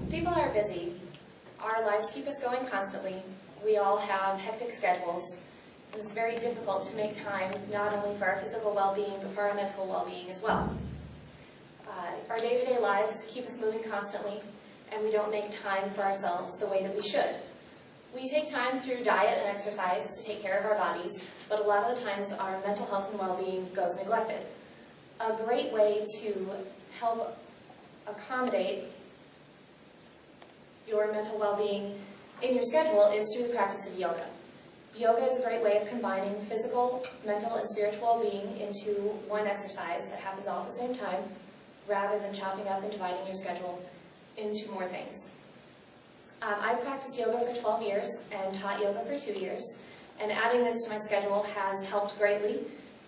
People are busy. Our lives keep us going constantly. We all have hectic schedules, and it's very difficult to make time not only for our physical well-being, but for our mental well-being as well. Our day-to-day lives keep us moving constantly, and we don't make time for ourselves the way that we should. We take time through diet and exercise to take care of our bodies, but a lot of the times our mental health and well-being goes neglected. A great way to help accommodate your mental well-being in your schedule is through the practice of yoga. Yoga is a great way of combining physical, mental, and spiritual well-being into one exercise that happens all at the same time, rather than chopping up and dividing your schedule into more things. I've practiced yoga for 12 years and taught yoga for 2 years, and adding this to my schedule has helped greatly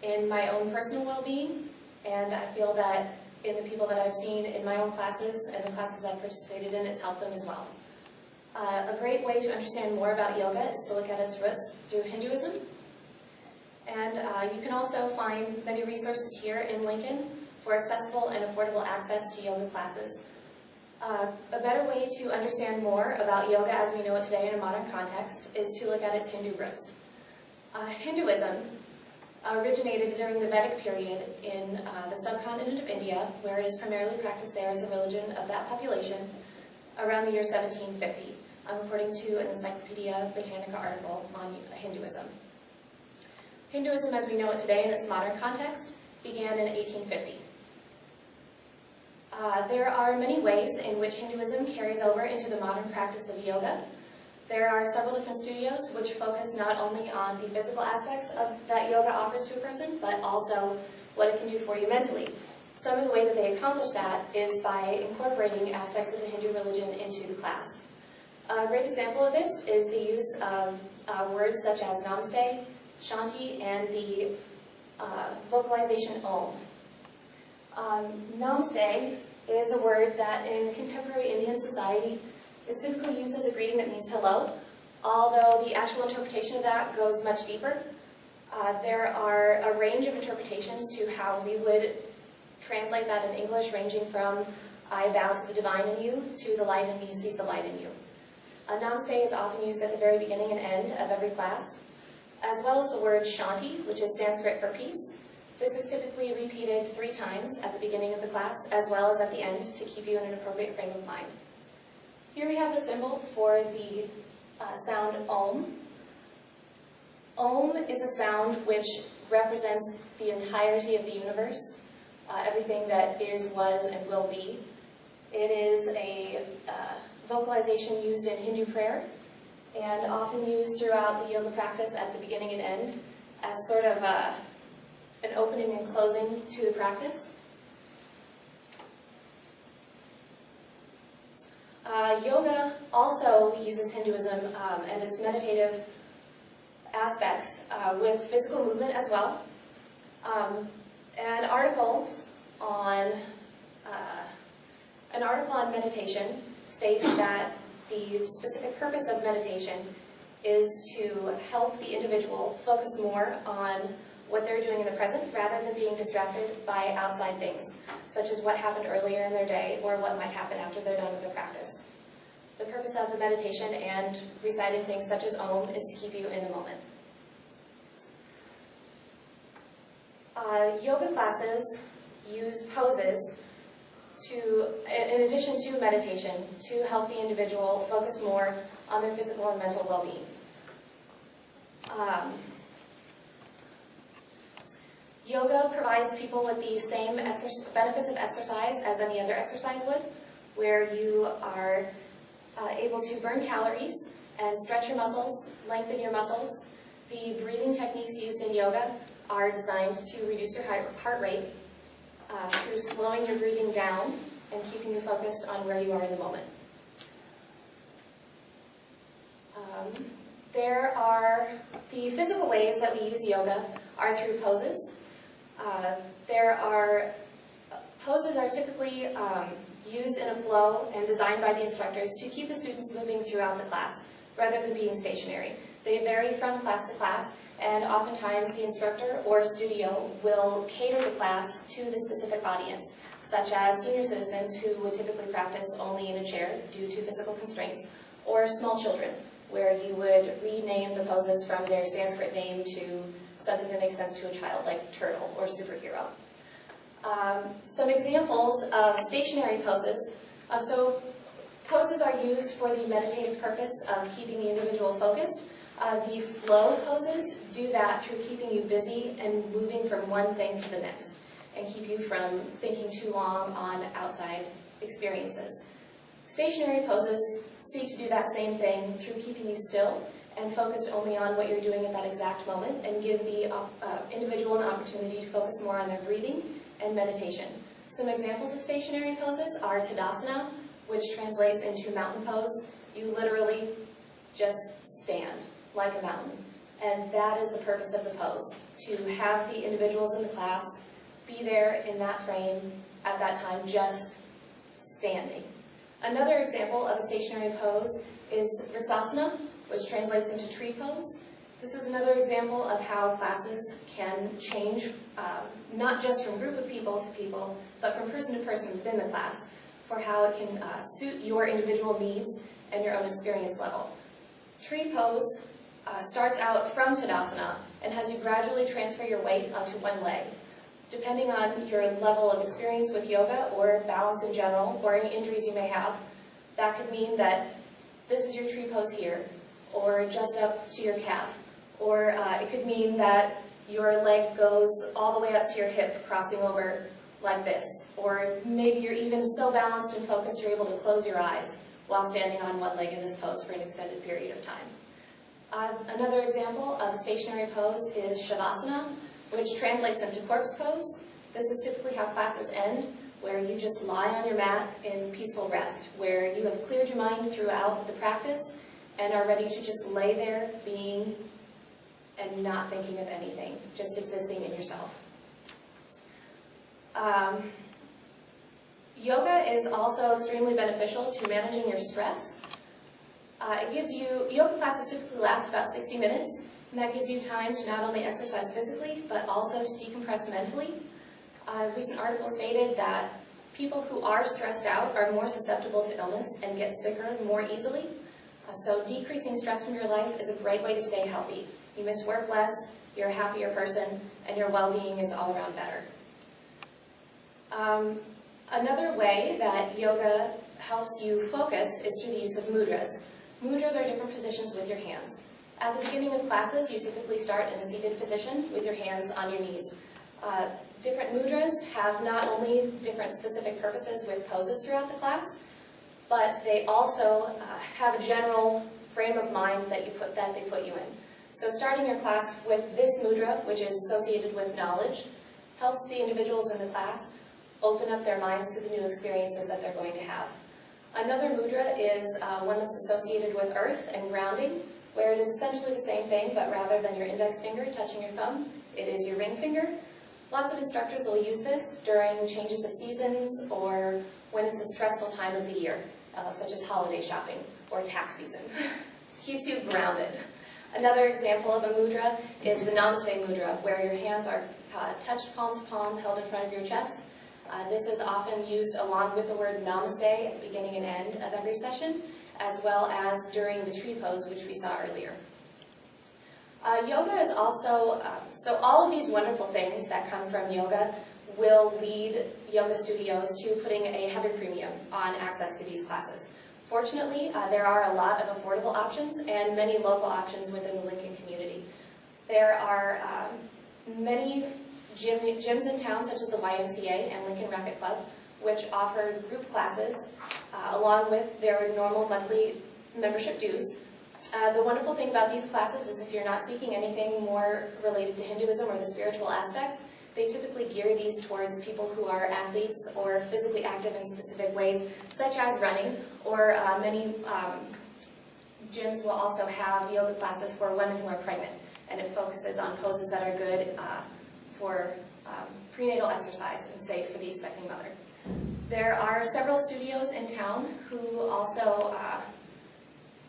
in my own personal well-being, and I feel that in the people that I've seen in my own classes and the classes I've participated in, it's helped them as well. A great way to understand more about yoga is to look at its roots through Hinduism, and you can also find many resources here in Lincoln for accessible and affordable access to yoga classes. A better way to understand more about yoga as we know it today in a modern context is to look at its Hindu roots. Hinduism originated during the Vedic period in the subcontinent of India, where it is primarily practiced there as a religion of that population, around the year 1750, according to an Encyclopedia Britannica article on Hinduism. Hinduism as we know it today in its modern context began in 1850. There are many ways in which Hinduism carries over into the modern practice of yoga. There are several different studios which focus not only on the physical aspects of that yoga offers to a person, but also what it can do for you mentally. Some of the way that they accomplish that is by incorporating aspects of the Hindu religion into the class. A great example of this is the use of words such as namaste, shanti, and the vocalization om. Namaste is a word that in contemporary Indian society is typically used as a greeting that means hello, although the actual interpretation of that goes much deeper. There are a range of interpretations to how we would translate that in English, ranging from I bow to the divine in you to the light in me sees the light in you. Namaste is often used at the very beginning and end of every class, as well as the word shanti, which is Sanskrit for peace. This is typically repeated 3 times at the beginning of the class, as well as at the end, to keep you in an appropriate frame of mind. Here we have the symbol for the sound Om. Om is a sound which represents the entirety of the universe, everything that is, was, and will be. It is a vocalization used in Hindu prayer, and often used throughout the yoga practice at the beginning and end as sort of an opening and closing to the practice. Yoga also uses Hinduism and its meditative aspects with physical movement as well. An article on meditation states that the specific purpose of meditation is to help the individual focus more on what they're doing in the present rather than being distracted by outside things, such as what happened earlier in their day or what might happen after they're done with their practice. The purpose of the meditation and reciting things such as Om is to keep you in the moment. Yoga classes use poses in addition to meditation, to help the individual focus more on their physical and mental well-being. Yoga provides people with the same benefits of exercise as any other exercise would, where you are able to burn calories and stretch your muscles, lengthen your muscles. The breathing techniques used in yoga are designed to reduce your heart rate through slowing your breathing down and keeping you focused on where you are in the moment. The physical ways that we use yoga are through poses. Poses are typically used in a flow and designed by the instructors to keep the students moving throughout the class rather than being stationary. They vary from class to class, and oftentimes the instructor or studio will cater the class to the specific audience, such as senior citizens who would typically practice only in a chair due to physical constraints, or small children, where you would rename the poses from their Sanskrit name to something that makes sense to a child, like turtle or superhero. Some examples of stationary poses. So poses are used for the meditative purpose of keeping the individual focused. The flow poses do that through keeping you busy and moving from one thing to the next, and keep you from thinking too long on outside experiences. Stationary poses seek to do that same thing through keeping you still and focused only on what you're doing at that exact moment, and give the individual an opportunity to focus more on their breathing and meditation. Some examples of stationary poses are Tadasana, which translates into mountain pose. You literally just stand like a mountain. And that is the purpose of the pose, to have the individuals in the class be there in that frame at that time, just standing. Another example of a stationary pose is Vrksasana, which translates into tree pose. This is another example of how classes can change, not just from group of people to people, but from person to person within the class, for how it can suit your individual needs and your own experience level. Tree pose starts out from Tadasana and has you gradually transfer your weight onto one leg. Depending on your level of experience with yoga or balance in general, or any injuries you may have, that could mean that this is your tree pose here, or just up to your calf. Or it could mean that your leg goes all the way up to your hip, crossing over like this. Or maybe you're even so balanced and focused you're able to close your eyes while standing on one leg in this pose for an extended period of time. Another example of a stationary pose is Shavasana, which translates into corpse pose. This is typically how classes end, where you just lie on your mat in peaceful rest, where you have cleared your mind throughout the practice and are ready to just lay there being and not thinking of anything, just existing in yourself. Yoga is also extremely beneficial to managing your stress. Yoga classes typically last about 60 minutes, and that gives you time to not only exercise physically, but also to decompress mentally. A recent article stated that people who are stressed out are more susceptible to illness and get sicker more easily. So decreasing stress from your life is a great way to stay healthy. You miss work less, you're a happier person, and your well-being is all around better. Another way that yoga helps you focus is through the use of mudras. Mudras are different positions with your hands. At the beginning of classes, you typically start in a seated position with your hands on your knees. Different mudras have not only different specific purposes with poses throughout the class, but they also have a general frame of mind that they put you in. So starting your class with this mudra, which is associated with knowledge, helps the individuals in the class open up their minds to the new experiences that they're going to have. Another mudra is one that's associated with earth and grounding, where it is essentially the same thing, but rather than your index finger touching your thumb, it is your ring finger. Lots of instructors will use this during changes of seasons or when it's a stressful time of the year, such as holiday shopping or tax season. Keeps you grounded. Another example of a mudra is the Namaste mudra, where your hands are touched palm to palm, held in front of your chest. This is often used along with the word namaste at the beginning and end of every session, as well as during the tree pose, which we saw earlier. Yoga is also, so all of these wonderful things that come from yoga will lead yoga studios to putting a heavy premium on access to these classes. Fortunately, there are a lot of affordable options and many local options within the Lincoln community. There are many gyms in town, such as the YMCA and Lincoln Racquet Club, which offer group classes along with their normal monthly membership dues. The wonderful thing about these classes is if you're not seeking anything more related to Hinduism or the spiritual aspects, they typically gear these towards people who are athletes or physically active in specific ways, such as running, or many gyms will also have yoga classes for women who are pregnant, and it focuses on poses that are good for prenatal exercise and safe for the expecting mother. There are several studios in town who also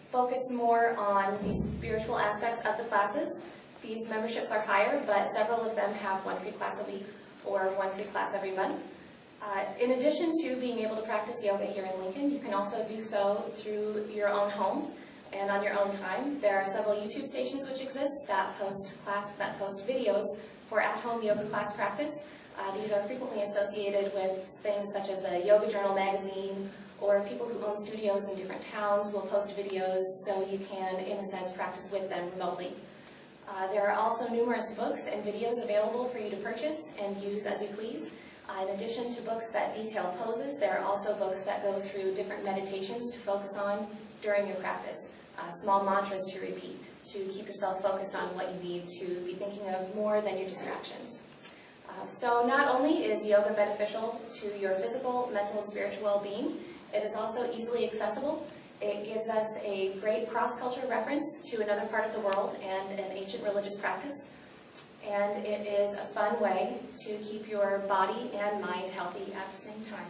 focus more on the spiritual aspects of the classes. These memberships are higher, but several of them have one free class a week or one free class every month. In addition to being able to practice yoga here in Lincoln, you can also do so through your own home and on your own time. There are several YouTube stations which exist that post videos for at-home yoga class practice. These are frequently associated with things such as the Yoga Journal magazine, or people who own studios in different towns will post videos so you can, in a sense, practice with them remotely. There are also numerous books and videos available for you to purchase and use as you please. In addition to books that detail poses, there are also books that go through different meditations to focus on during your practice, small mantras to repeat, to keep yourself focused on what you need to be thinking of more than your distractions. So not only is yoga beneficial to your physical, mental, and spiritual well-being, it is also easily accessible. It gives us a great cross-cultural reference to another part of the world and an ancient religious practice. And it is a fun way to keep your body and mind healthy at the same time.